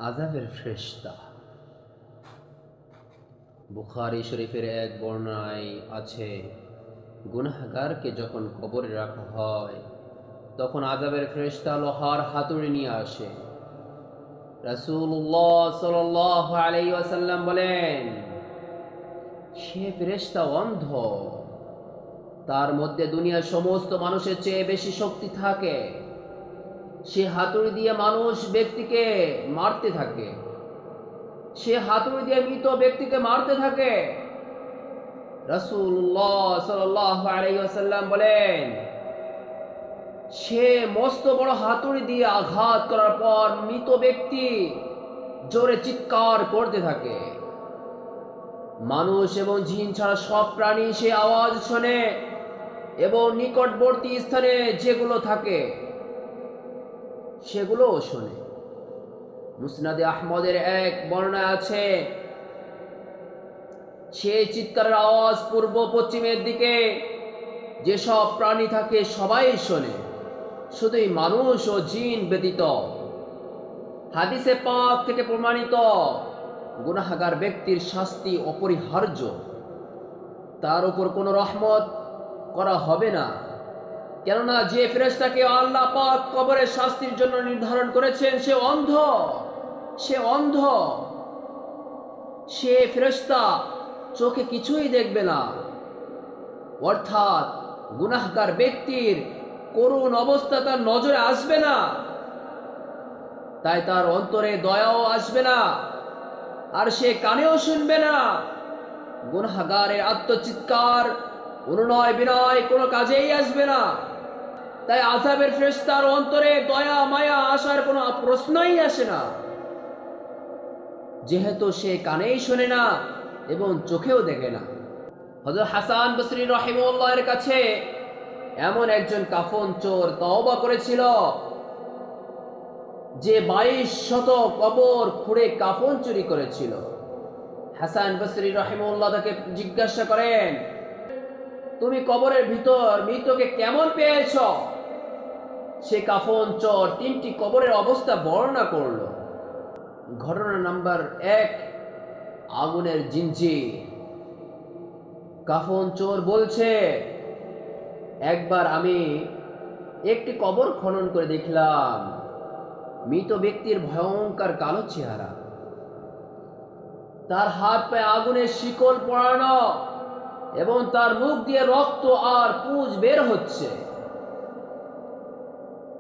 আযাবের ফেরেশতা। বুখারী শরীফের এক বর্ণনায় আছে, গুনাহগারকে যখন কবরে রাখা হয় তখন আযাবের ফেরেশতা লোহার হাতুড়ি নিয়ে আসে। রাসূলুল্লাহ সাল্লাল্লাহু আলাইহি ওয়াসাল্লাম বলেন, সে ফেরেশতা অন্ধ, তার মধ্যে দুনিয়ার সমস্ত মানুষের চেয়ে বেশি শক্তি থাকে। সে হাতুড়ি দিয়ে মানুষ ব্যক্তিকে মারতে থাকে, সে হাতুড়ি দিয়ে মৃত ব্যক্তিকে মারতে থাকে। রাসূলুল্লাহ সাল্লাল্লাহু আলাইহি ওয়াসাল্লাম বলেন, সে মস্ত বড় হাতুড়ি দিয়ে আঘাত করার পর মৃত ব্যক্তি জোরে চিৎকার করতে থাকে। মানুষ এবং জিন ছাড়া সব প্রাণী সে আওয়াজ শোনে এবং নিকটবর্তী স্থানে যেগুলো থাকে সেগুলোও শোনে। মুসনাদে আহমদের এক বর্ণনা আছে, সে চিৎকারের আওয়াজ পূর্ব পশ্চিমের দিকে যেসব প্রাণী থাকে সবাই শোনে, শুধুই মানুষ ও জিন ব্যতীত। হাদিসে পাক থেকে প্রমাণিত, গুনাহগার ব্যক্তির শাস্তি অপরিহার্য, তার উপর কোনো রহমত করা হবে না। কেননা যে ফেরেশতাকে আল্লাহ পাক কবরের শাস্তির জন্য নির্ধারণ করেছেন সে অন্ধ। সে অন্ধ, সে ফেরেশতা চোখে কিছুই দেখবে না, অর্থাৎ গুনাহগার ব্যক্তির করুণ অবস্থা তার নজরে আসবে না, তাই তার অন্তরে দয়াও আসবে না, আর সে কানেও শুনবে না। গুনাহগারের আত্মচিৎকার, অনুনয় বিনয় কোনো কাজেই আসবে না। তাই আযাবের ফেরেশতার অন্তরে দয়া মায়া আসার কোনো প্রশ্নই আসে না, যেহেতু সে কানেই শোনে না এবং চোখেও দেখে না। হযরত হাসান বসরি রাহিমাহুল্লাহর কাছে এমন একজন কাফন চোর তওবা করেছিল যে 2200 কবর খুঁড়ে কাফন চুরি করেছিল। হাসান বসরি রাহিমাহুল্লাহ তাকে জিজ্ঞাসা করেন, তুমি কবরের ভিতর মৃতকে কেমন পেয়েছ? সে কাফন চোর 3টি কবরের অবস্থা বর্ণনা করল। ঘটনা নাম্বার 1, আগুনের জিনজির। কাফন চোর বলছে, একবার আমি একটি কবর খনন করে দেখলাম, মৃত ব্যক্তির ভয়ঙ্কর কালো চেহারা, তার হাত পায়ে আগুনের শিকল পরানো এবং তার মুখ দিয়ে রক্ত আর পুঁজ বের হচ্ছে,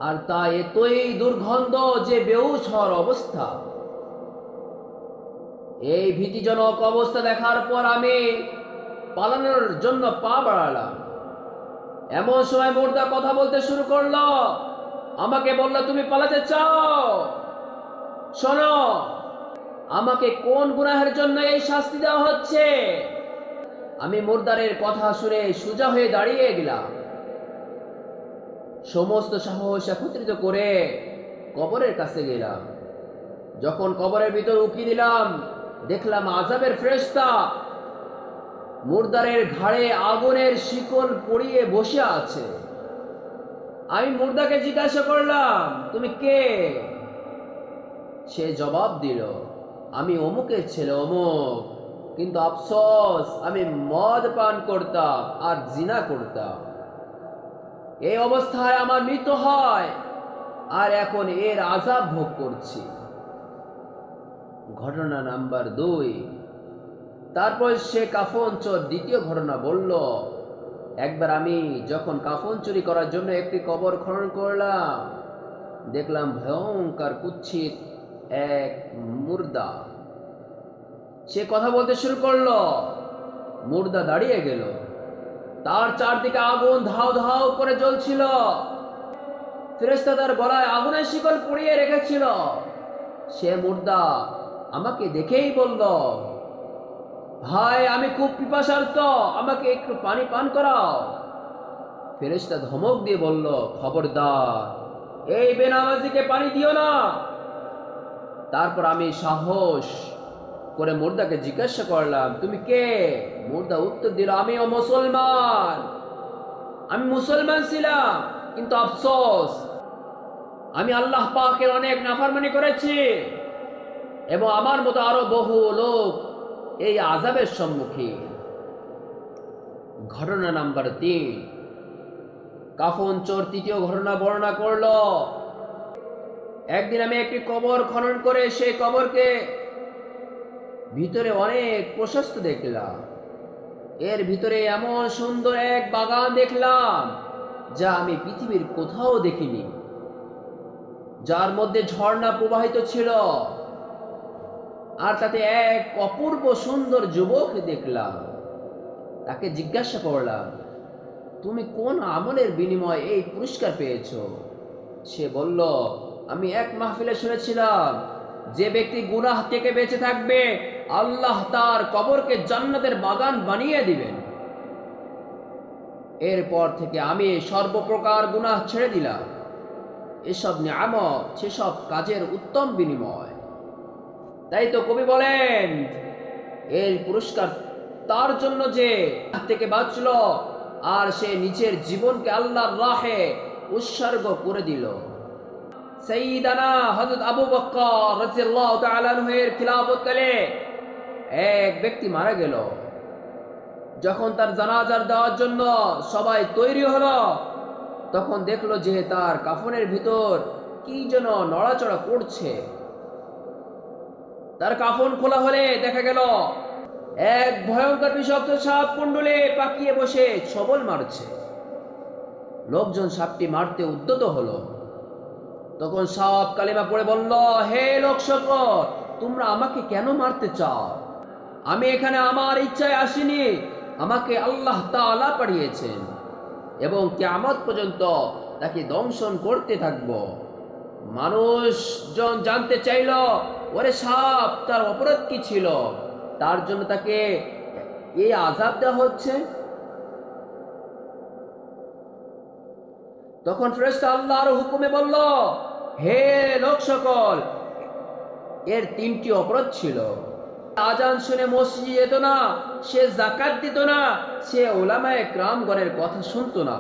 আর তা এতই দুর্গন্ধ যে বেহুশ হওয়ার অবস্থা। এই ভীতিজনক অবস্থা দেখার পর আমি পালানোর জন্য পা বাড়ালাম। এমন সময় মুর্দা কথা বলতে শুরু করলো, আমাকে বলল, তুমি পালাতে চাও? শোনো, আমাকে কোন গুনাহের জন্য এই শাস্তি দেওয়া হচ্ছে? আমি মুর্দারের কথা শুনে সোজা হয়ে দাঁড়িয়ে গেলাম। সমস্ত সাহস একত্রিত করে কবরের কাছে গেলাম। যখন কবরের ভিতর উকি দিলাম, দেখলাম আযাবের ফেরেশতা মুর্দারের ঘাড়ে আগুনের শিকল পরিয়ে বসে আছে। আমি মুর্দাকে জিজ্ঞাসা করলাম, তুমি কে? সে জবাব দিল, আমি অমুকের ছেলে অমুক, কিন্তু আফসোস আমি মদ পান করতাম আর জিনা করতাম। এই অবস্থায় আমার মৃত্যু হয় আর এখন এর আযাব ভোগ করছি। ঘটনা নাম্বার 2। তারপর সে কাফন চোর দ্বিতীয় ঘটনা বলল, একবার আমি যখন কাফন চুরি করার জন্য একটি কবর খনন করলাম, দেখলাম ভয়ঙ্কর কুৎসিত এক মুর্দা। সে কথা বলতে শুরু করলো, মুর্দা দাঁড়িয়ে গেল, তার চারদিকে আগুন ধাও ধাও করে জ্বলছিল। ফেরেশতা তার গলায় আগুনের শিকল পরিয়ে রেখেছিল। সে মুর্দা আমাকে দেখেই বলল, ভাই, আমি খুব পিপাসার্ত, আমাকে একটু পানি পান করাও। ফেরেশতা ধমক দিয়ে বলল, খবরদার, এই বেনামাজিকে পানি দিও না। তারপর আমি সাহস করে মুর্দাকে জিজ্ঞাসা করলাম, তুমি কে? মুর্দা উত্তর দিল, আমিও মুসলমান। আমি মুসলমান ছিলাম, কিন্তু আফসোস আমি আল্লাহ পাকের অনেক নাফরমানি করেছি। এবং আমার মতো আরো বহু লোক এই আযাবের সম্মুখীন। ঘটনা নাম্বার 3, কাফন চোর তৃতীয় ঘটনা বর্ণনা করলো। একদিন আমি একটি কবর খনন করে সেই কবরকে ভিতরে অনেক প্রশস্ত দেখলাম। এর ভিতরে এমন সুন্দর এক বাগান দেখলাম যা আমি পৃথিবীর কোথাও দেখিনি, যার মধ্যে ঝর্ণা প্রবাহিত ছিল। আর তাতে এক অপূর্ব সুন্দর যুবক দেখলাম। তাকে জিজ্ঞাসা করলাম, তুমি কোন আমলের বিনিময়ে এই পুরস্কার পেয়েছো? সে বলল, আমি এক মাহফিলে শুনেছিলাম যে ব্যক্তি গুনাহ থেকে বেঁচে থাকবে আল্লাহ তার কবরকে জান্নাতের বাগান বানিয়ে দিবেন। এরপর থেকে আমি সর্বপ্রকার গুনাহ ছেড়ে দিলাম। এসব নিয়ামত সেসব কাজের উত্তম বিনিময়। তাই তো কবি বলেন, এই পুরস্কার তার জন্য যে থেকে বাঁচল আর সে নিজের জীবনকে আল্লাহর রাহে উৎসর্গ করে দিল। সাইয়্যিদানা হযরত আবু বকর রাদিয়াল্লাহু তাআলা আনহু-এর খিলাফতকালে এক ব্যক্তি মারা গেল। যখন তার জানাজার দেওয়ার জন্য সবাই তৈরি হলো, তখন দেখলো যে তার কাফনের ভিতর কি যেন নড়াচড়া করছে। তার কাফন খোলা হলে দেখা গেল এক ভয়ঙ্কর বিষাক্ত সাপ কুণ্ডলে পাকিয়ে বসে ছবল মারছে। লোকজন সাপটি মারতে উদ্যত হলো। তখন সাপ কালিমা পড়ে বলল, হে লোক সকল, তোমরা আমাকে কেন মারতে চাও? আমি এখানে আমার ইচ্ছায় আসিনি, আমাকে আল্লাহ তাআলা পাঠিয়েছেন এবং কিয়ামত পর্যন্ত তাকে দংশন করতে থাকব। মানুষজন জানতে চাইল, ওরে সাপ, তার অপরাধ কি ছিল, তার জন্য তাকে এই আযাব দেওয়া হচ্ছে? তখন ফেরেশতা আল্লাহর হুকুমে বলল, হে লোক সকল, এর 3টি অপরাধ ছিল। আজান শুনে মসজিদে যেত না, সে যাকাত দিত না, সে উলামায়ে কেরামগণের কথা শুনতো না।